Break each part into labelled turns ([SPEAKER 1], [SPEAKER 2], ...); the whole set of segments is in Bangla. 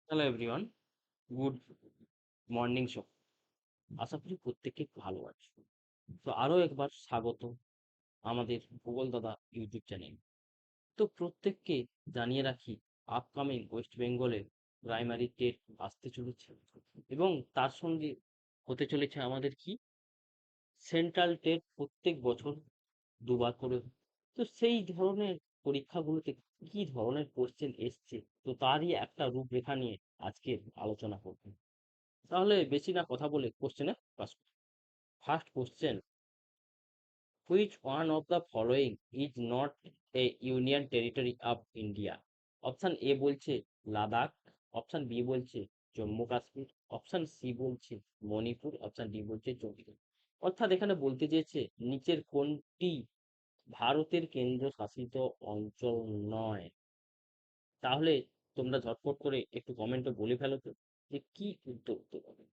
[SPEAKER 1] Hello everyone, good morning show. আশা করি প্রত্যেকে ভালো আছে। তো আরো একবার স্বাগত আমাদের ভূগোল দাদা ইউটিউব চ্যানেল। তো প্রত্যেককে জানিয়ে রাখি, আপকামিং ওয়েস্ট বেঙ্গলের প্রাইমারি টেট আসতে চলেছে এবং তার সঙ্গে হতে চলেছে আমাদের কি সেন্ট্রাল টেট প্রত্যেক বছর দুবার করে। তো সেই ধরনের পরীক্ষাগুলোতে কি ধরনের কোশ্চেন এসছে, তো তারই একটা রূপরেখা নিয়ে আজকে আলোচনা করব। তাহলে বেশি না কথা বলে কোশ্চেনে pass. First question, which one of the following is not a union territory of India? Option A বলছে লাদাখ, অপশন বি বলছে জম্মু কাশ্মীর, অপশন সি বলছে মণিপুর, অপশন ডি বলছে চণ্ডীগড়। অর্থাৎ এখানে বলতে চেয়েছে নিচের কোনটি ভারতের কেন্দ্রশাসিত অঞ্চল নয়। তাহলে তোমরা ঝটপট করে একটু কমেন্টে বলে ফেলো তো যে কি উত্তর হতে পারে।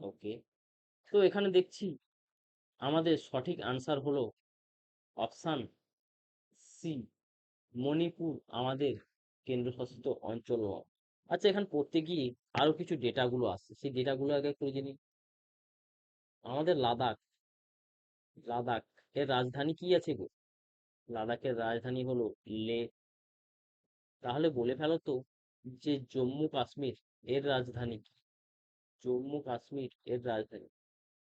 [SPEAKER 1] ওকে, তো এখানে দেখছি আমাদের সঠিক আনসার হলো অপশান সি, মণিপুর আমাদের কেন্দ্রশাসিত অঞ্চল নয়। আচ্ছা, এখানে পড়তে গিয়ে আরো কিছু ডেটাগুলো আসছে, সেই ডেটাগুলো আগে একটু জেনে নিই। আমাদের লাদাখ, লাদাখ এর রাজধানী কি আছে গো? লাদাখের রাজধানী হলো লে। তাহলে বলে ফেলো তো যে জম্মু কাশ্মীর এর রাজধানী কি? জম্মু কাশ্মীর এর রাজধানী,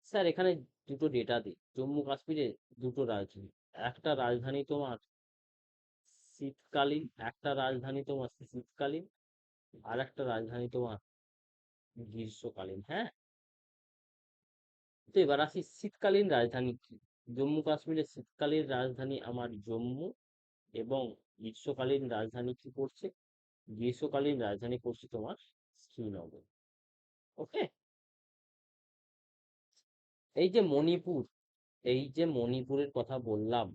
[SPEAKER 1] স্যার এখানে দুটো ডেটা দিই। জম্মু কাশ্মীরে দুটো রাজধানী, একটা রাজধানী তোমার শীতকালীন, একটা রাজধানী তোমার শীতকালীন, আর একটা রাজধানী তোমার গ্রীষ্মকালীন। হ্যাঁ, তো এবার আসি শীতকালীন রাজধানী কি। জম্মু কাশ্মীরের শীতকালীন রাজধানী আমার জম্মু, এবং গ্রীষ্মকালীন রাজধানী কি পড়ছে? গ্রীষ্মকালীন রাজধানী পড়ছে তোমার শ্রীনগর। ওকে, এই যে মণিপুর, এই যে মণিপুরের কথা বললাম,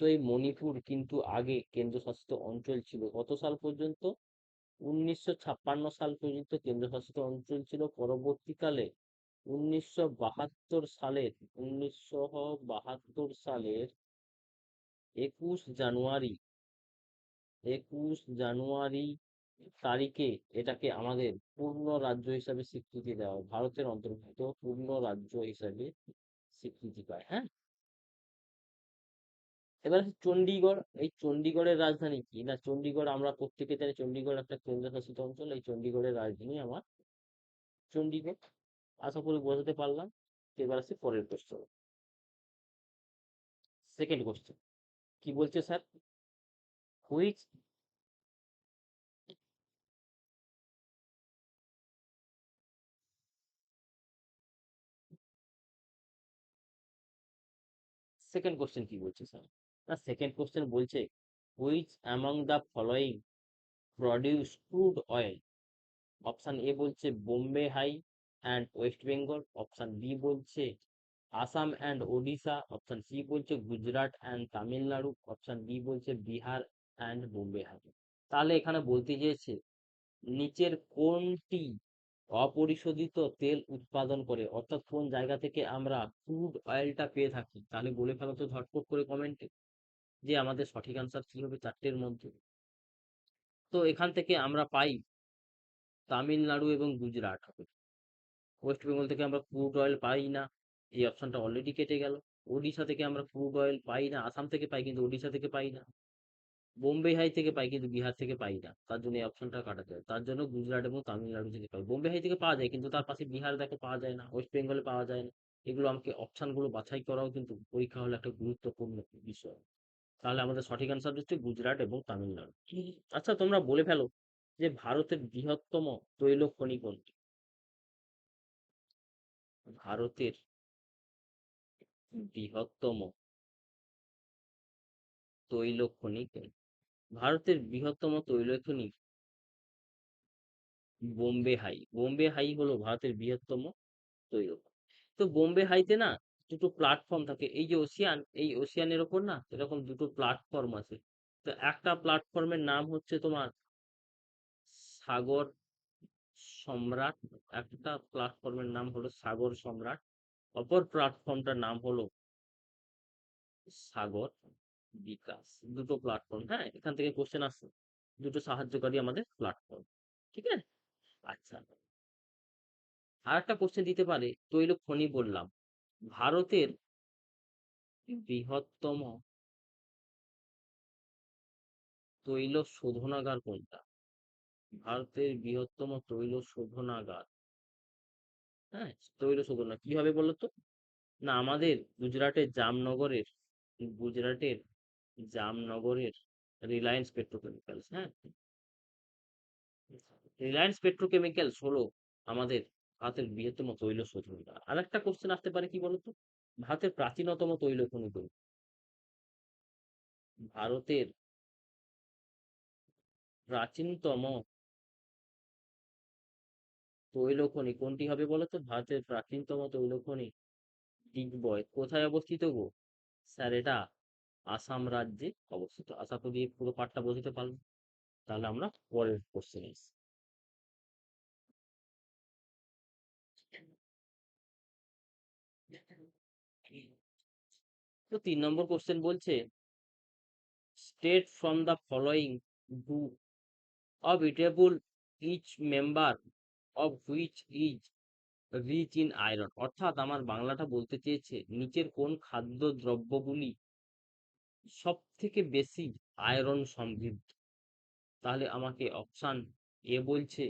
[SPEAKER 1] তো এই মণিপুর কিন্তু আগে কেন্দ্রশাসিত অঞ্চল ছিল কত সাল পর্যন্ত? 1956 সাল পর্যন্ত কেন্দ্রশাসিত অঞ্চল ছিল। পরবর্তীকালে 1972 সালের, 1972 সালের 21 জানুয়ারি, 21 জানুয়ারি তারিখে এটাকে আমাদের পূর্ণ রাজ্য হিসাবে স্বীকৃতি দেওয়া হয়। ভারতের অন্তর্ভুক্ত পূর্ণ রাজ্য হিসাবে স্বীকৃতি পায়। হ্যাঁ, এবার আছে চণ্ডীগড়। এই চণ্ডীগড়ের রাজধানী কি? না, চণ্ডীগড় আমরা প্রত্যেকে জানি চণ্ডীগড় একটা কেন্দ্রশাসিত অঞ্চল। এই চণ্ডীগড়ের রাজধানী আমার চণ্ডীগড়। আশা করি বোঝাতে পারলাম। তো এবার আসি পরের কোশ্চেন। সেকেন্ড কোশ্চেন কি বলছে স্যার? হুইচ, সেকেন্ড কোশ্চেন কি বলছে স্যার? না, সেকেন্ড কোশ্চেন বলছে which among the following produce crude oil? Option A বলছে Bombay High and West Bengal, option B বলছে Assam and Odisha, option C বলছে Gujarat and Tamil Nadu, option D বলছে বিহার অ্যান্ড বোম্বে হাই। তাহলে এখানে বলতে চেয়েছে নিচের কোনটি অপরিশোধিত তেল উৎপাদন করে, অর্থাৎ কোন জায়গা থেকে আমরা ক্রুড অয়েলটা পেয়ে থাকি। তাহলে বলে ফেলো তো ঝটপট করে কমেন্টে যে আমাদের সঠিক আনসার কি হবে চারটের মধ্যে। তো এখান থেকে আমরা পাই তামিলনাড়ু এবং গুজরাট হবে। ওয়েস্ট বেঙ্গল থেকে আমরা ক্রুড অয়েল পাই না, এই অপশনটা অলরেডি কেটে গেল। ওডিশা থেকে আমরা ক্রুড অয়েল পাই না, আসাম থেকে পাই কিন্তু ওডিশা থেকে পাই না। বোম্বে হাই থেকে পাই কিন্তু বিহার থেকে পাই না, তার জন্য এই অপশনটা কাটা যায়। তার জন্য গুজরাট এবং তামিলনাড়ু থেকে পাই। বোম্বে হাই থেকে পাওয়া যায় কিন্তু তার পাশে বিহার দেখো পাওয়া যায় না, ওয়েস্ট বেঙ্গলে পাওয়া যায় না। এগুলো আমাকে অপশনগুলো বাছাই করাও কিন্তু পরীক্ষা হলে একটা গুরুত্বপূর্ণ বিষয়। তাহলে আমাদের সঠিক আনসার হচ্ছে গুজরাট এবং তামিলনাড়ু। আচ্ছা, তোমরা বলে ফেলো যে ভারতের বৃহত্তম তৈল খনি কোনটি? ভারতের বৃহত্তম তৈল খনি কোনটি? ভারতের বৃহত্তম তৈল খনি বোম্বে হাই। বোম্বে হাই হলো ভারতের বৃহত্তম তৈল খনি। তো বোম্বে হাইতে না দুটো প্ল্যাটফর্ম থাকে, এই যে ওশিয়ান, এই ওশিয়ানের ওপর না এরকম দুটো প্ল্যাটফর্ম আছে। তো একটা প্ল্যাটফর্মের নাম হচ্ছে তোমার সাগর সম্রাট, একটা প্ল্যাটফর্মের নাম হলো সাগর সম্রাট, অপর প্ল্যাটফর্মটার নাম হলো সাগর বিকাশ। দুটো প্ল্যাটফর্ম, হ্যাঁ, এখান থেকে কোশ্চেন আসছে। দুটো সাহায্যকারী আমাদের প্ল্যাটফর্ম। ঠিক আছে? আচ্ছা, আর একটা কোশ্চেন দিতে পারে, তৈল খনি বললাম, ভারতের বৃহত্তম তৈল শোধনাগার কোনটা? ভারতের বৃহত্তম তৈল শোধনাগার, হ্যাঁ, তৈল শোধনাগার কি হবে বলো তো? না, আমাদের গুজরাটের জামনগরের রিলায়েন্স পেট্রোকেমিক্যালস, হ্যাঁ, রিলায়েন্স পেট্রোকেমিক্যালস হলো আমাদের ভারতের বৃহত্তম তৈল শোধনাগার। আর একটা কোশ্চেন আসতে পারে, কি বলতো, ভারতের প্রাচীনতম তৈল খনি কোনটি? ভারতের প্রাচীনতম তৈল খনি কোনটি হবে বলতো? ভারতের প্রাচীনতম তৈল খনি ডিগবয় কোথায় অবস্থিত গো? স্যার, এটা আসাম রাজ্যে অবস্থিত। আশা করি এই পুরো পাঠটা বোঝাতে পারলাম। তাহলে আমরা পরের কোশ্চেনে আসি। তো 3 নম্বর কোশ্চেন বলছে, state from the following group of eatable each member of which is rich in iron. অর্থাৎ আমার বাংলাটা বলতে চেয়েছে, নিচের কোন খাদ্য দ্রব্যগুলি সব থেকে বেশি আয়রন সমৃদ্ধ? তাহলে আমাকে অপশান এ বলছে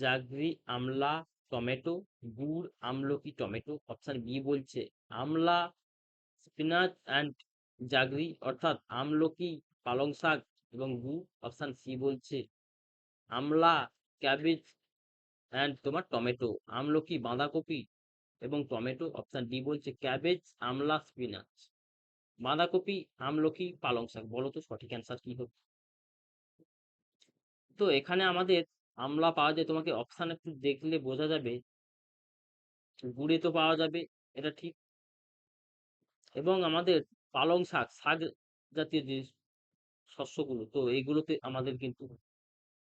[SPEAKER 1] জাগরি, আমলা, টমেটো, গুড়, আমলকি, টমেটো। অপশান বি বলছে আমলা, স্পিনাচ অ্যান্ড জাগরি, অর্থাৎ আমলকি, পালং শাক এবং গুড়। অপশান সি বলছে আমলা, ক্যাবেজ অ্যান্ড তোমার টমেটো, আমলকি, বাঁধাকপি এবং টমেটো। অপশান ডি বলছে ক্যাবেজ, আমলা, স্পিনাচ, বাঁধাকপি, আমলকি, পালং শাক। বলো তো সঠিক অ্যান্সার কি হবে? তো এখানে আমাদের আমলা পাওয়া যায়, তোমাকে অপশান একটু দেখলে বোঝা যাবে। গুড়ে তো পাওয়া যাবে, এটা ঠিক। এবং আমাদের পালং শাক, শাক জাতীয় যে শস্যগুলো, তো এইগুলোতে আমাদের কিন্তু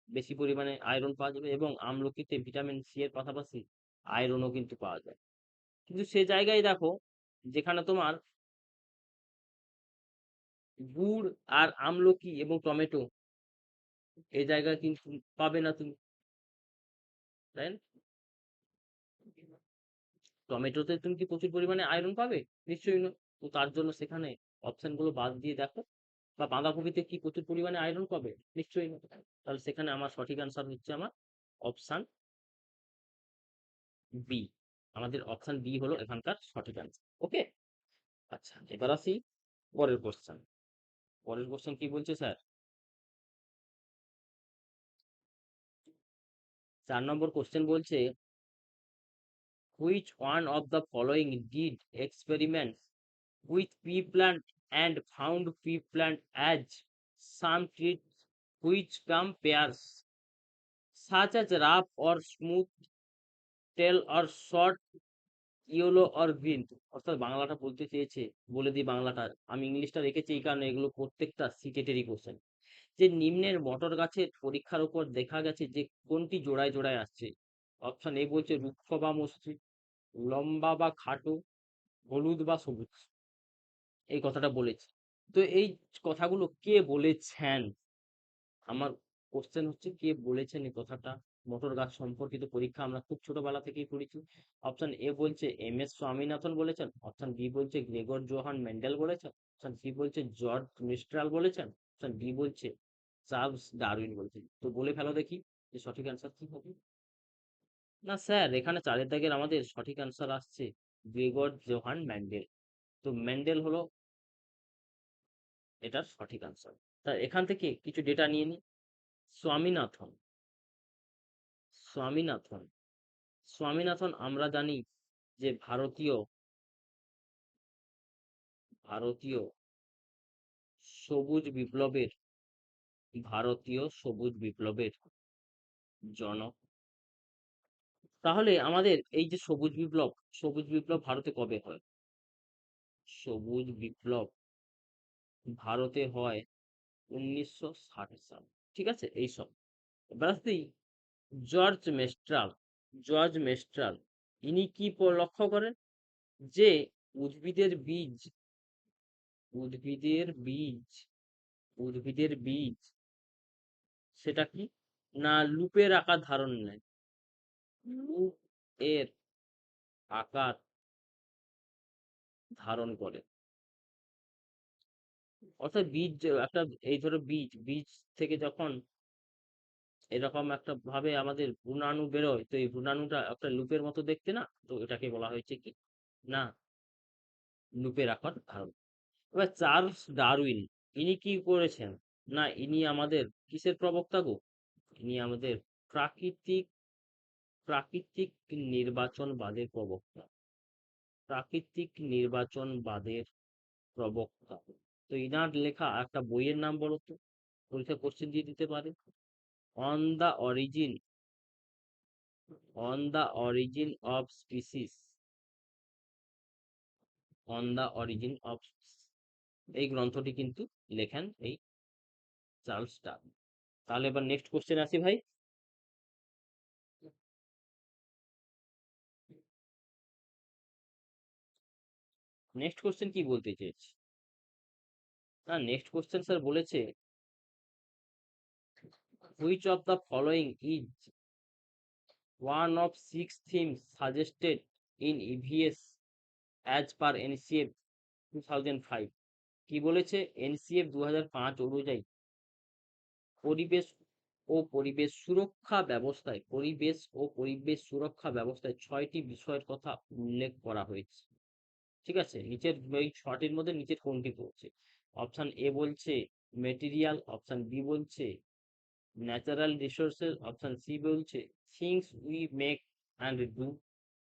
[SPEAKER 1] বেশি পরিমাণে আয়রন পাওয়া যাবে। এবং আমলকিতে ভিটামিন সি এর পাশাপাশি আয়রনও কিন্তু পাওয়া যায়। কিন্তু সে জায়গায় দেখো, যেখানে তোমার গুড় আর আমলকি এবং টমেটো, এই জায়গায় কিন্তু পাবে না তুমি, তাই না? টমেটোতে তুমি কি প্রচুর পরিমাণে আয়রন পাবে? নিশ্চয়ই না। তো তার জন্য সেখানে অপশন গুলো বাদ দিয়ে দেখো। বা বাঁধাকপিতে কি প্রচুর পরিমাণে আয়রন পাবে? নিশ্চয়ই না। তাহলে সেখানে আমার সঠিক আনসার হচ্ছে আমার অপশান বি। আমাদের অপশান বি হলো এখানকার সঠিক আনসার। ওকে, আচ্ছা, এবার আসি পরের কোশ্চেন। পরের কোশ্চেন কি বলছে স্যার? 4 নম্বর কোশ্চেন বলছে, which one of the following did experiments with pea plant and found pea plant as some trees which come pairs, such as rough or smooth, tail or short, yellow or green. অর্থাৎ বাংলাটা বলতে চেয়েছে, বলে দিই বাংলাটা, আমি ইংলিশটা রেখেছি এই কারণে এগুলো প্রত্যেকটা সিটেটেরই কোশ্চেন। যে নিম্নের মটর গাছের পরীক্ষার উপর দেখা গেছে যে কোনটি জোড়ায় জোড়ায় আসছে? অপশন এ বলছে রুক্ষ বা মসৃণ, লম্বা বা খাটো, হলুদ বা সবুজ। এই কথাটা বলেছে। তো এই কথাগুলো কে বলেছেন? আমার কোশ্চেন হচ্ছে কে বলেছেন এই কথাটা? মোটর গাছ সম্পর্কিত পরীক্ষা আমরা খুব ছোটবেলা থেকেই পড়েছি। অপশন এ বলছে এম এস স্বামীনাথন বলেছেন। অপশন বি বলছে গ্রেগর জোহান মেন্ডেল বলেছেন। অপশন সি বলছে জর্জ মিস্ট্রাল বলেছেন। অপশন ডি বলছে চার্লস ডারউইন বলেছেন। তো বলে ফেলো দেখি যে সঠিক অ্যান্সার কি হবে। না স্যার, এখানে চারের দাগের আমাদের সঠিক অ্যান্সার আসছে গ্রেগর জোহান মেন্ডেল। তো মেন্ডেল হলো এটার সঠিক আনসার। তা এখান থেকে কিছু ডেটা নিয়ে নিই। স্বামীনাথন, স্বামীনাথন, স্বামীনাথন আমরা জানি যে ভারতীয় সবুজ বিপ্লবের, ভারতীয় সবুজ বিপ্লবের জনক। তাহলে আমাদের এই যে সবুজ বিপ্লব ভারতে কবে হয়? সবুজ বিপ্লব ভারতে হয় 1960 সাল। ঠিক আছে, এইসব। এবার আসি জর্জ মেস্ট্রাল। জর্জ মেস্ট্রাল ইনি কি লক্ষ্য করেন? যে উদ্ভিদের বীজ, উদ্ভিদের বীজ, উদ্ভিদের বীজ সেটা কি না লুপের আকার ধারণ নেয়, লুপ এর আকার ধারণ করে। অর্থাৎ একটা এই ধরো বীজ থেকে যখন এরকম একটা ভাবে আমাদের ভ্রূণাণু বেরোয়, তো এই ভ্রূণাণুটা একটা লুপের মতো দেখতে না, তো এটাকে বলা হয়েছে কি না লুপের আকার ধারণ। এবার চার্লস ডারউইন ইনি কি করেছেন না ইনি আমাদের কিসের প্রবক্তা গো, ইনি আমাদের প্রাকৃতিক প্রাকৃতিক নির্বাচনবাদের প্রবক্তা, প্রাকৃতিক নির্বাচনবাদের প্রবক্তা। তো ইনার লেখা একটা বইয়ের নাম বলো তো, পরীক্ষা কোশ্চেন দিয়ে দিতে পারে। On the origin, on the origin of species, on the origin of, এই গ্রন্থটি কিন্তু লেখেন এই চার্লস ডারউইন। তাহলে এবার নেক্সট কোশ্চেন আসি ভাই। নেক্সট কোশ্চেন কি বলতে চেয়েছি না, নেক্সট কোশ্চেন স্যার বলেছে which of the following is one of six themes suggested in EVS as per NCF 2005। কি বলেছে এনসিএফ 2005 অনুযায়ী পরিবেশ ও পরিবেশ সুরক্ষা ব্যবস্থায়, পরিবেশ ও পরিবেশ সুরক্ষা ব্যবস্থায় 6টি বিষয়ের কথা উল্লেখ করা হয়েছে। ঠিক আছে, নিচের এই ছটির মধ্যে নিচের কোনটি পড়ছে? অপশন এ বলছে মেটেরিয়াল, অপশন বি বলছে ন্যাচারাল রিসোর্সেস, অপশন সি বলছে things we make and do,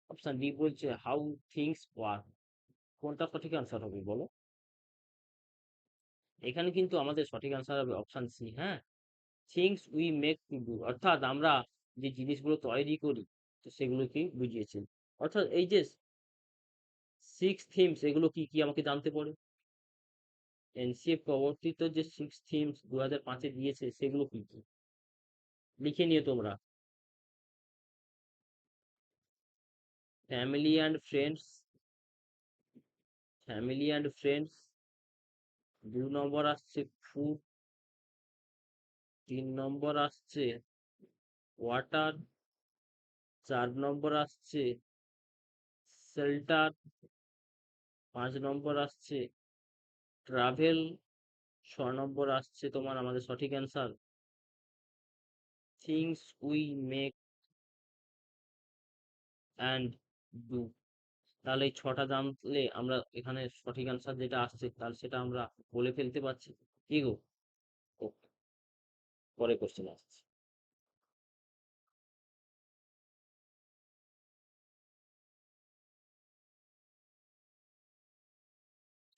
[SPEAKER 1] option D বলছে হাউ থিংস ওয়ার্ক। কোনটা সঠিক আনসার হবে বলো? এখানে কিন্তু আমাদের সঠিক আনসার হবে অপশন সি, হ্যাঁ, things we make to do, অর্থাৎ আমরা যে জিনিসগুলো তৈরি করি তো সেগুলোকেই বুঝিয়েছে। অর্থাৎ এই যে সিক্স থিমস এগুলো কি কি আমাকে জানতে পারে, এনসিএফ প্রবর্তিত যে সিক্স থিমস 2005-এ দিয়েছে সেগুলো কি কি লিখে নিয়ে তোমরা। Family and friends, family and friends, 2 নম্বর আসছে ফুড, 3 নম্বর আসছে ওয়াটার, 4 নম্বর আসছে শেল্টার, 5 নম্বর আসছে ট্রাভেল, 6 নম্বর আসছে তোমার আমাদের সঠিক answer things we make and do. তাহলে এই ছটা জানলে আমরা এখানে সঠিক অ্যান্সার যেটা আসছে তাহলে সেটা আমরা বলে ফেলতে পারছি। কি গো? ওকে, পরে কোশ্চেন আসছে।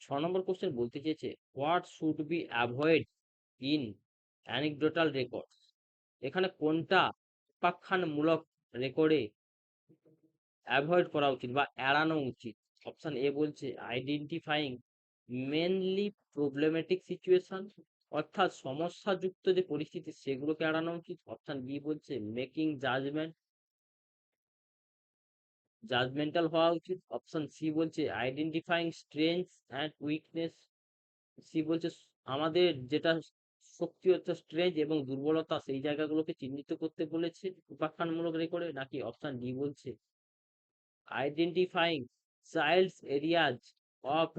[SPEAKER 1] 6 নম্বর কোশ্চেন বলতে চেয়েছে what should be avoid in anecdotal records. এখানে কোনটা উপাখ্যানমূলক রেকর্ডে অ্যাভয়েড করা উচিত বা এড়ানো উচিত? অপশন এ বলছে আইডেন্টিফাইং মেনলি প্রবলেমেটিক সিচুয়েশন, অর্থাৎ সমস্যাযুক্ত যে পরিস্থিতি সেগুলোকে এড়ানো উচিত। অপশন বি বলছে মেকিং জাজমেন্ট, জাজমেন্টাল হওয়া উচিত। অপশন সি বলছে identifying strengths and weakness, C বলছে আমাদের যেটা শক্তি হচ্ছে স্ট্রেংথ এবং দুর্বলতা সেই জায়গাগুলোকে চিহ্নিত করতে বলেছে উপাখ্যানমূলক রেকর্ডে, নাকি অপশন ডি বলছে identifying child's areas of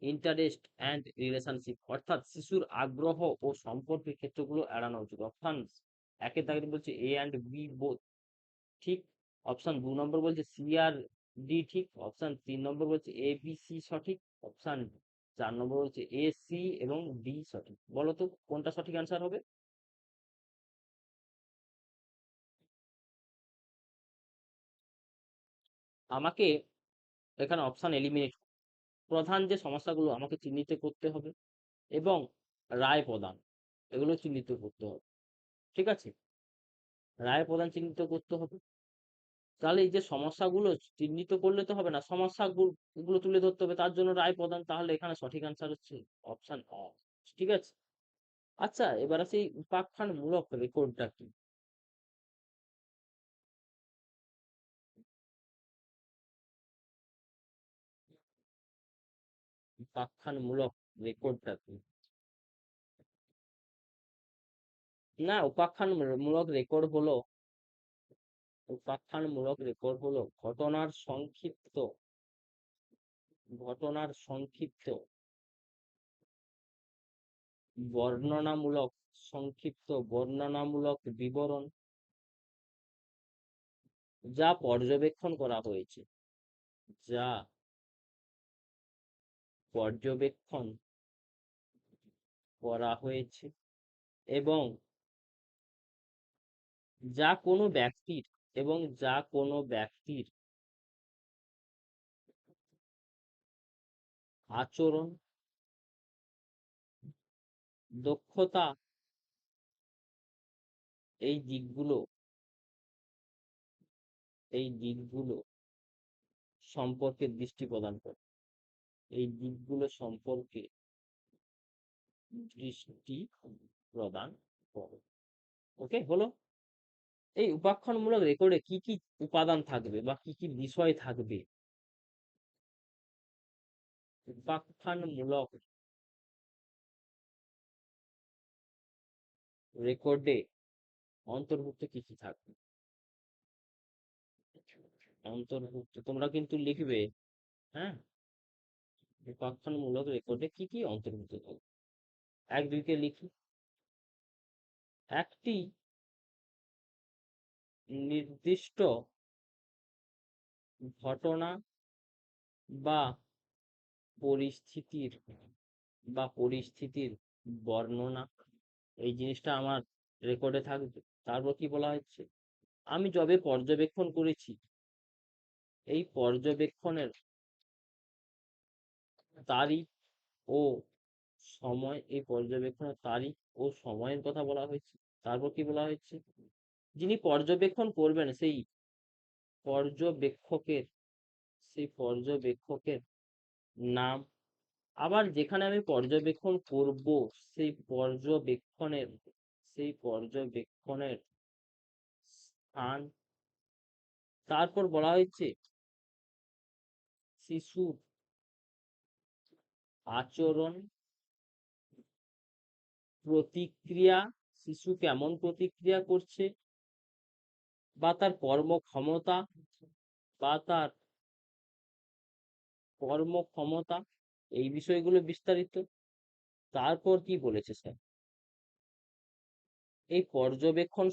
[SPEAKER 1] interest and relationship, অর্থাৎ শিশুর আগ্রহ ও সম্পর্কের ক্ষেত্রগুলো এড়ানো উচিত। অপশন একের দাগে বলছে এ অ্যান্ড বি বোথ ঠিক, অপশন 2 নম্বর বলছে সি আর ডি ঠিক, অপশন 3 নম্বর বলছে এ বি সি সঠিক, অপশন 4 নম্বর বলছে এ সি এবং ডি সঠিক। বলো তো কোনটা সঠিক অ্যান্সার হবে? আমাকে এখানে অপশন এলিমিনেট, প্রধান যে সমস্যাগুলো আমাকে চিহ্নিত করতে হবে এবং রায় প্রদান এগুলো চিহ্নিত করতে হবে। ঠিক আছে, রায় প্রদান চিহ্নিত করতে হবে। তাহলে এই যে সমস্যাগুলো চিহ্নিত করলে তো হবে না, সমস্যাগুলো গুলো তুলে ধরতে হবে, তার জন্য রায় প্রদান। তাহলে এখানে সঠিক অ্যান্সার হচ্ছে অপশন অ। ঠিক আছে, আচ্ছা এবার আছে এই উপাখ্যানমূলক রেকর্ডটা কি? উপাখ্যানমূলক রেকর্ডটা কি? না, উপাখ্যানমূলক রেকর্ড হলো ঘটনার বর্ণনামূলক বর্ণনামূলক বিবরণ যা পর্যবেক্ষণ করা হয়েছে যা পর্যবেক্ষণ করা হয়েছে এবং যা কোনো ব্যক্তির যা কোনো ব্যক্তির আচরণ, দক্ষতা এই দিকগুলো এই দিকগুলো সম্পর্কে দৃষ্টি প্রদান করে এই দিকগুলো সম্পর্কে দৃষ্টি প্রদান করে। ওকে, হলো। এই উপাখ্যানমূলক রেকর্ডে কি কি উপাদান থাকবে বা কি কি বিষয় থাকবে? উপাখ্যানমূলক রেকর্ডে অন্তর্ভুক্ত কি কি থাকবে? অন্তর্ভুক্ত তোমরা কিন্তু লিখবে, হ্যাঁ। উপাখ্যানমূলক রেকর্ডে কি কি অন্তর্ভুক্ত থাকবে? এক দুইকে লিখি। একটি নির্দিষ্ট ঘটনা বা পরিস্থিতির পরিস্থিতির বর্ণনা, এই জিনিসটা আমার রেকর্ডে থাকবে। তারপর কি বলা হচ্ছে? আমি যবে পর্যবেক্ষণ করেছি এই পর্যবেক্ষণের তারিখ ও সময়ের কথা বলা হয়েছে। তারপর কি বলা হয়েছে? যিনি পর্যবেক্ষণ করবেন পর্যবেক্ষকের পর্যবেক্ষকের নাম। আবার যেখানে আমি পর্যবেক্ষণ করব সেই পর্যবেক্ষণের স্থান। তারপর বলা হয়েছে শিশুর আচরণ, প্রতিক্রিয়া, শিশু কেমন প্রতিক্রিয়া করছে, বা তার বা তার কর্মক্ষমতা, এই বিষয়গুলো বিস্তারিত। তারপর কি বলেছে স্যার? এই পর্যবেক্ষণ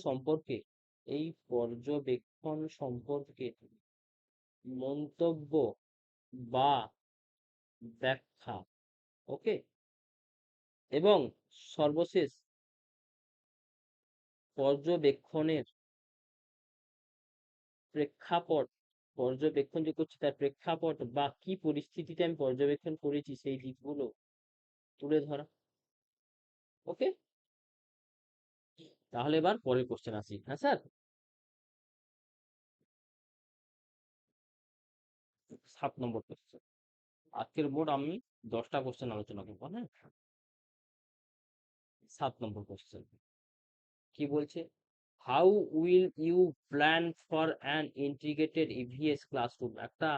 [SPEAKER 1] সম্পর্কে মন্তব্য বা ব্যাখ্যা। ওকে, এবং সর্বশেষ পর্যবেক্ষণের প্রেক্ষাপট, পর্যবেক্ষণ যে করছি তার প্রেক্ষাপট বা কি পরিস্থিতিতে আমি পর্যবেক্ষণ করেছি সেই দিকগুলো তুলে ধরা। ওকে, তাহলে এবার পরের কোশ্চেন আসি। হ্যাঁ স্যার, 7 নম্বর কোশ্চেন। আজকের বোর্ড আমি 10টা কোশ্চেন আলোচনা করবো। হ্যাঁ, 7 নম্বর কোশ্চেন কি বলছে? How will you plan for an integrated EVS classroom? একটা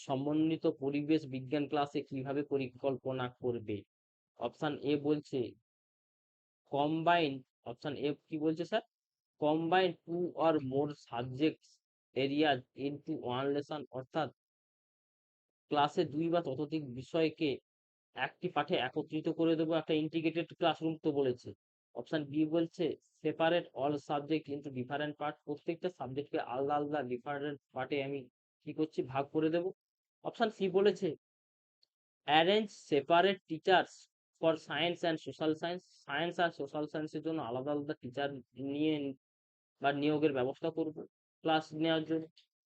[SPEAKER 1] সমন্বিত পরিবেশ বিজ্ঞান ক্লাসে কিভাবে পরিকল্পনা করবে? অপশন এ বলছে কম্বাইন। অপশন এ কি বলছে sir? Combine 2 or more subjects areas into one lesson, অর্থাৎ ক্লাসে 2 বা ততোধিক বিষয়কে একটি পাঠে একত্রিত করে দেবো, একটা ইন্টিগ্রেটেড ক্লাসরুম তো বলেছে। অপশন বি বলছে separate all subject into different part, প্রত্যেকটা সাবজেক্টকে আলাদা আলাদা ডিফারেন্ট পার্টে আমি কি করছি, ভাগ করে দেব। অপশন সি বলেছে arrange separate teachers for science and social science, science আর সোশ্যাল সায়েন্সের জন্য আলাদা আলাদা টিচার নিয়ে বা নিয়োগের ব্যবস্থা করব ক্লাস নেওয়ার জন্য।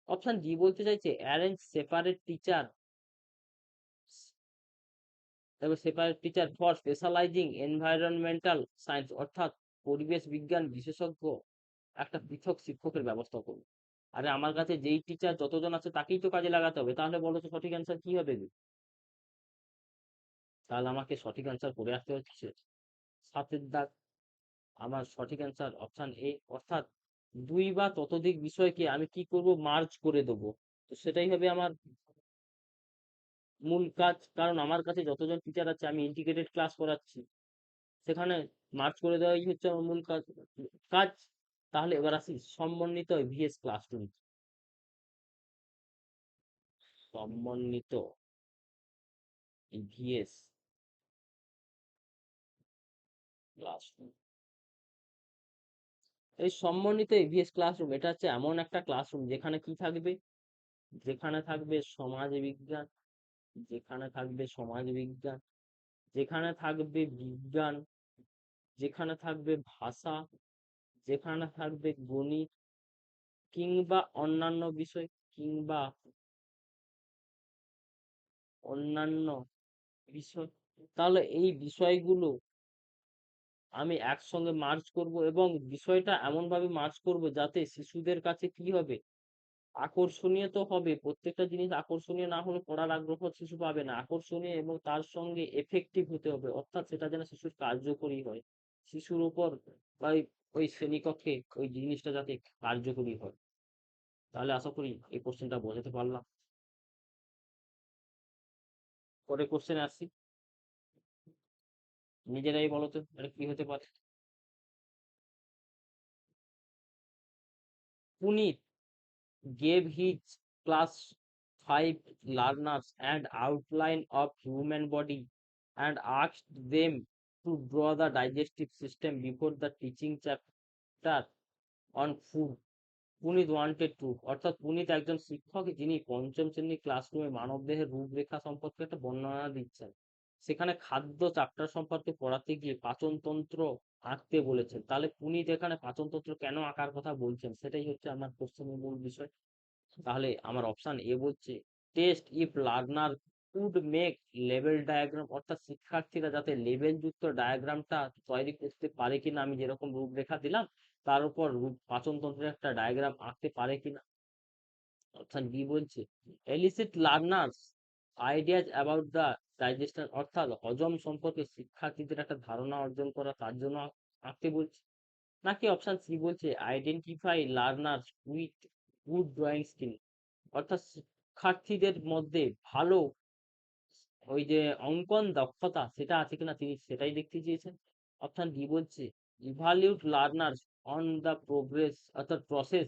[SPEAKER 1] অপশন ডি বলতে চাইছে arrange separate teacher for স্পেশালাইজিং environmental science, অর্থাৎ পরিবেশ বিজ্ঞান বিশেষজ্ঞ একটা পৃথক শিক্ষকের ব্যবস্থা করবো। আরে আমার কাছে যেই টিচার যতজন আছে তাকেই তো কাজে লাগাতে হবে। তাহলে বলো তো সঠিক অ্যান্সার কি হবে? তাহলে আমাকে সঠিক অ্যান্সার করে আসতে হচ্ছে 7-এর দাগ। আমার সঠিক অ্যান্সার অপশন এ, অর্থাৎ 2 বা ততোধিক বিষয়কে আমি কি করব, মার্জ করে দেবো। তো সেটাই হবে আমার মূল কাজ, কারণ আমার কাছে যতজন টিচার আছে আমি ইন্টিগ্রেটেড ক্লাস করাচ্ছি। সেখানে মার্চ করে দেওয়াই হচ্ছে আমার মূল কাজ কাজ তাহলে এবার আসি সমন্বিত ভিএস ক্লাসরুম। সমন্বিত ভিএস ক্লাসরুম, এই সমন্বিত এভিএস ক্লাসরুম এটা হচ্ছে এমন একটা ক্লাসরুম যেখানে কি থাকবে, যেখানে থাকবে সমাজ বিজ্ঞান, যেখানে থাকবে সমাজ বিজ্ঞান, যেখানে থাকবে বিজ্ঞান, যেখানে থাকবে ভাষা, যেখানে থাকবে গণিত কিংবা অন্যান্য বিষয়, কিংবা অন্যান্য বিষয়। তাহলে এই বিষয়গুলো আমি একসঙ্গে মার্জ করব এবং বিষয়টা এমন ভাবে মার্জ করব যাতে শিশুদের কাছে কি হবে, আকর্ষণীয় তো হবে। প্রত্যেকটা জিনিস আকর্ষণীয় না হলে পড়ার আগ্রহ শিশু পাবে না। আকর্ষণীয় এবং তার সঙ্গে এফেক্টিভ হতে হবে, অর্থাৎ সেটা যেন শিশুর কার্যকরী হয় শিশুর উপর বা ওই শ্রেণীকক্ষে ওই জিনিসটা যাতে কার্যকরী হয়। তাহলে আশা করি এই কোশ্চেনটা বোঝাতে পারলাম। পরে কোশ্চেনে আসছি, নিজেরাই বলো তো এটা কি হতে পারে। Punit gave his class 5 learners an outline of human body and asked them to draw the digestive system before the teaching chapter on food. Punit wanted to, অর্থাৎ পুনিত একজন শিক্ষক যিনি পঞ্চম শ্রেণীর ক্লাসরুমে মানবদেহের রূপরেখা সম্পর্কে একটা বর্ণনা দিচ্ছেন। সেখানে খাদ্য চ্যাপ্টার সম্পর্কে পড়াতে গিয়ে পাচনতন্ত্র আঁকতে বলেছেন। তাহলে পুনিত এখানে পাচনতন্ত্র কেন আঁকার কথা বলছেন সেটাই হচ্ছে আমার কোশ্চেনের মূল বিষয়। তাহলে আমার অপশন এ বলছে test if learner could make level diagram, অর্থাৎ শিক্ষার্থীরা যাতে লেভেল যুক্ত ডায়াগ্রামটা তৈরি করতে পারে কিনা, আমি যেরকম রূপরেখা দিলাম তার উপর পাচনতন্ত্রের একটা ডায়াগ্রাম আঁকতে পারে কিনা। অপশন বি বলছে elicit learners ideas about the digestion, অর্থাৎ হজম সম্পর্কে শিক্ষার্থীদের একটা ধারণা অর্জন করা তার জন্য আঁকতে বলছে। নাকি অপশন সি বলছে identify learners with good drawing skill, অর্থাৎ শিক্ষার্থীদের মধ্যে ভালো ওই যে অঙ্কন দক্ষতা সেটা আছে কিনা তিনি সেটাই দেখতে চেয়েছেন। অপশন ডি বলছে ইভালিউট লার্নার্স অন দ্য প্রোগ্রেস, অর্থাৎ প্রসেস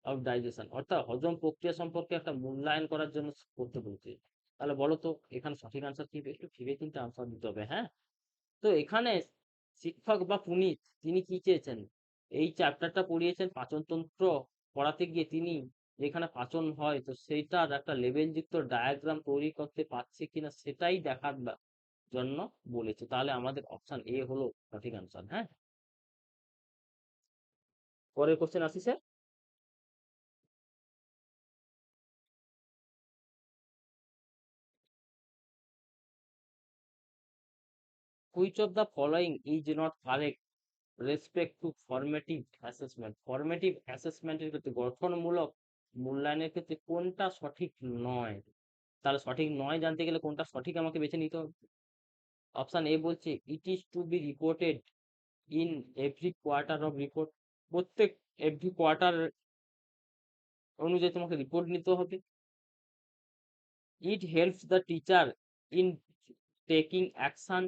[SPEAKER 1] অফ ডাইজেশন, অর্থাৎ হজম প্রক্রিয়া সম্পর্কে একটা মূল্যায়ন করার জন্য করতে বলছে। তাহলে বলো তো এখানে সঠিক আনসার কি হবে? একটু ভেবে চিন্তে আনসার দিতে হবে, হ্যাঁ। তো এখানে শিক্ষক বা পুনিত তিনি কি চেয়েছেন, এই চ্যাপ্টারটা পড়িয়েছেন পাচনতন্ত্র পড়াতে গিয়ে তিনি যেখানে পাচন হয় তো সেইটার একটা লেভেল যুক্ত ডায়াগ্রাম তৈরি করতে পারছে কিনা সেটাই দেখার জন্য বলেছে। তাহলে আমাদের অপশন এ হলো সঠিক আনসার, হ্যাঁ। পরের কোশ্চেন আসি sir. Which of the following is not correct respect to formative assessment, formative অ্যাসেসমেন্টের ক্ষেত্রে গঠনমূলক মূল্যায়নের ক্ষেত্রে কোনটা সঠিক নয়। তাহলে সঠিক নয় জানতে গেলে কোনটা সঠিক আমাকে বেছে নিতে হবে। অপশন এ বলছে it is to be reported in every quarter of report, প্রত্যেক এভরি কোয়ার্টার অনুযায়ী তোমাকে রিপোর্ট নিতে হবে। It helps the teacher in taking action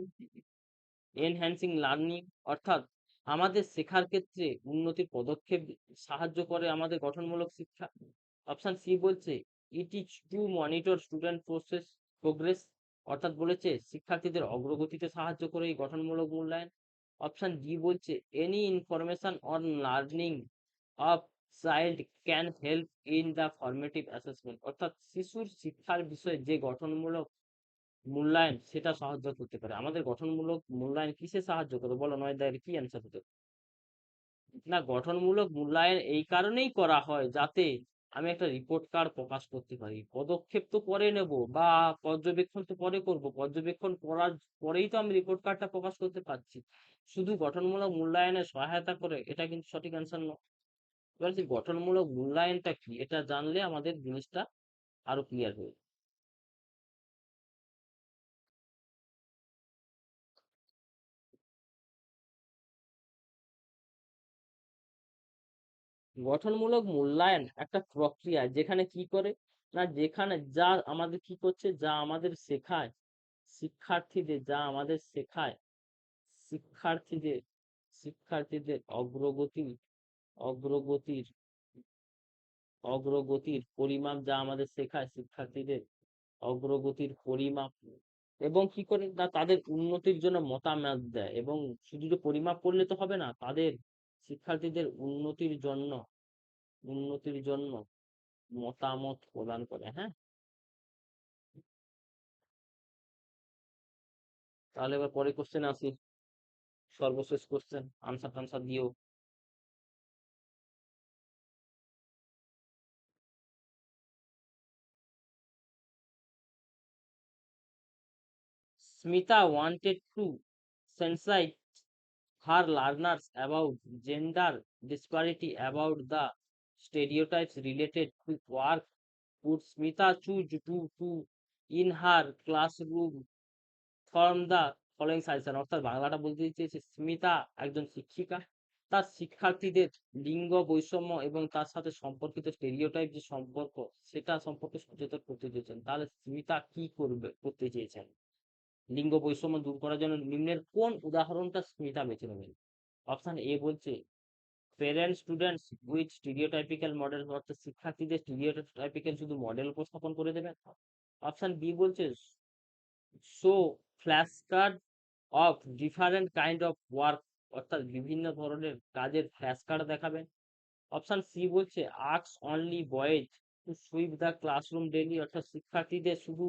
[SPEAKER 1] enhancing learning, অর্থাৎ আমাদের শেখার ক্ষেত্রে উন্নতির পদক্ষেপ সাহায্য করে আমাদের গঠনমূলক শিক্ষা। অপশন সি বলছে it is two monitor student progress, অর্থাৎ বলেছে শিক্ষার্থীদের অগ্রগতিতে সাহায্য করে এই গঠনমূলক মূল্যায়ন। অপশন ডি বলছে any information on learning of child can help in the formative assessment, অর্থাৎ শিশুর শিক্ষার বিষয়ে যে গঠনমূলক মূল্যায়ন সেটা সাহায্য করতে পারে। আমাদের গঠনমূলক মূল্যায়ন কিসে সাহায্য করে বলো, নয় দায়ের কি অ্যান্সার হতে পারে? না, গঠনমূলক মূল্যায়ন এই কারণেই করা হয় যাতে আমি একটা রিপোর্ট কার্ড প্রকাশ করতে পারি। পদক্ষেপ তো পরে নেব বা পর্যবেক্ষণ তো পরে করব, পর্যবেক্ষণ করার পরেই তো আমি রিপোর্ট কার্ডটা প্রকাশ করতে পারছি। শুধু গঠনমূলক মূল্যায়নে সহায়তা করে এটা কিন্তু সঠিক অ্যান্সার নয়। এবার যে গঠনমূলক মূল্যায়নটা কি এটা জানলে আমাদের জিনিসটা আরো ক্লিয়ার হয়ে যাবে। গঠনমূলক মূল্যায়ন একটা প্রক্রিয়া যেখানে কি করে, না যেখানে যা আমাদের কি করছে, যা আমাদের শেখায়, শিক্ষার্থীদের যা আমাদের শেখায় শিক্ষার্থীদের শিক্ষার্থীদের অগ্রগতির অগ্রগতির পরিমাপ, যা আমাদের শেখায় শিক্ষার্থীদের অগ্রগতির পরিমাপ, এবং কি করে না তাদের উন্নতির জন্য মতামত দেয়, এবং শুধু যে পরিমাপ করলে তো হবে না, তাদের শিক্ষার্থীদের উন্নতির জন্য মতামত প্রদান করে। হ্যাঁ, তাহলে এবার পরে কোশ্চেন আসি, সর্বশেষ কোশ্চেন, আনসার টানসার দিও। Smita wanted to sensitize her learners about gender disparity, about the stereotypes related to work. Would Smita choose to in her classroom form the following suggestion? অর্থাৎ বাংলাটা বলতে চেয়েছে, স্মিতা একজন শিক্ষিকা, তার শিক্ষার্থীদের লিঙ্গ বৈষম্য এবং তার সাথে সম্পর্কিত স্টেরিওটাইপ যে সম্পর্ক, সেটা সম্পর্কে সচেতন করতে চেয়েছেন। তাহলে স্মিতা কি করতে চেয়েছেন? লিঙ্গ বৈষম্য দূর করার জন্য নিম্নের কোন উদাহরণটা স্মিতা বেছে নেবেন? অপশন এ বলছে প্যারেন্ট স্টুডেন্টস উইথ স্টিরিওটাইপিক্যাল মডেল, অর্থাৎ শিক্ষার্থীদের স্টিরিওটাইপিক্যাল শুধু মডেল উপস্থাপন করে দেবেন। অপশন বি বলছে show flash card of different kind of work, অর্থাৎ বিভিন্ন ধরনের কাজের ফ্ল্যাশ কার্ড দেখাবেন। অপশন সি বলছে ask only boys two sweep the classroom daily, অর্থাৎ শিক্ষার্থীদের শুধু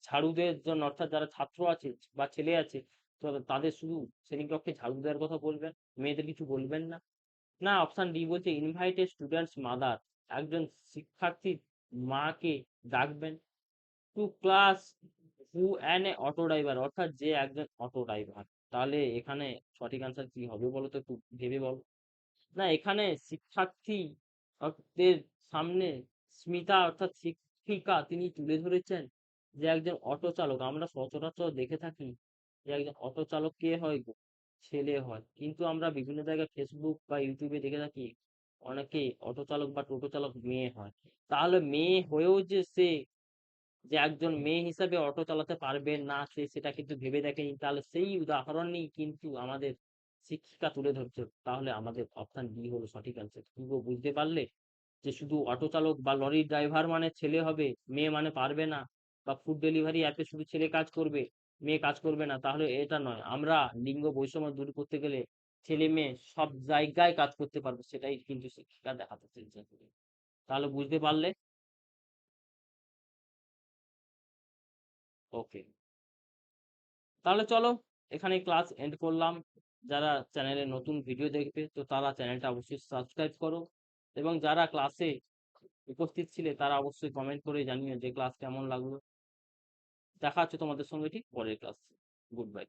[SPEAKER 1] ঝাড়ু দেওয়ার জন্য, অর্থাৎ যারা ছাত্র আছে বা ছেলে আছে, তো তাদের শুধু শ্রেণীকক্ষে ঝাড়ু দেওয়ার কথা বলবেন, মেয়েদের কিছু বলবেন না। না, অপশন ডি বলছে ইনভাইটেড স্টুডেন্টস মাদার, একজন শিক্ষার্থীর মাকে ডাকবেন। To class who an a auto driver, অর্থাৎ যে একজন অটো ড্রাইভার। তাহলে এখানে সঠিক আনসার কি হবে বলো তো, একটু ভেবে বলো। না, এখানে শিক্ষার্থীদের সামনে স্মিতা অর্থাৎ শিক্ষিকা তিনি তুলে ধরেছেন যে একজন অটো চালক, আমরা সচরাচর দেখে থাকি যে একজন অটো চালক কে হয় গো? ছেলে হয়, কিন্তু আমরা বিভিন্ন জায়গায় ফেসবুক বা ইউটিউবে দেখে থাকি অনেকে অটো চালক বা টোটো চালক মেয়ে হয়। তাহলে মেয়ে হয়েও যে সে যে একজন মেয়ে হিসাবে অটো চালাতে পারবে না, সে সেটা কিন্তু ভেবে দেখেনি, তাহলে সেই উদাহরণই কিন্তু আমাদের শিক্ষিকা তুলে ধরছে। তাহলে আমাদের অপশন বি হলো সঠিক অ্যান্সার। কি গো, বুঝতে পারলে যে শুধু অটো চালক বা লরির ড্রাইভার মানে ছেলে হবে, মেয়ে মানে পারবে না, বা ফুড ডেলিভারি অ্যাপে শুধু ছেলে কাজ করবে, মেয়ে কাজ করবে না? তাহলে এটা নয়, আমরা লিঙ্গ বৈষম্য দূর করতে গেলে ছেলে মেয়ে সব জায়গায় কাজ করতে পারবো, সেটাই কিন্তু শিক্ষিকা দেখাতে চেয়েছে। তাহলে বুঝতে পারলে? ওকে, তাহলে চলো এখানে ক্লাস এন্ড করলাম। যারা চ্যানেলে নতুন ভিডিও দেখবে তো তারা চ্যানেলটা অবশ্যই সাবস্ক্রাইব করো, এবং যারা ক্লাসে উপস্থিত ছিলে তারা অবশ্যই কমেন্ট করে জানিও যে ক্লাস কেমন লাগলো। দেখা হচ্ছে তোমাদের সঙ্গে ঠিক পরের ক্লাস। Good bye.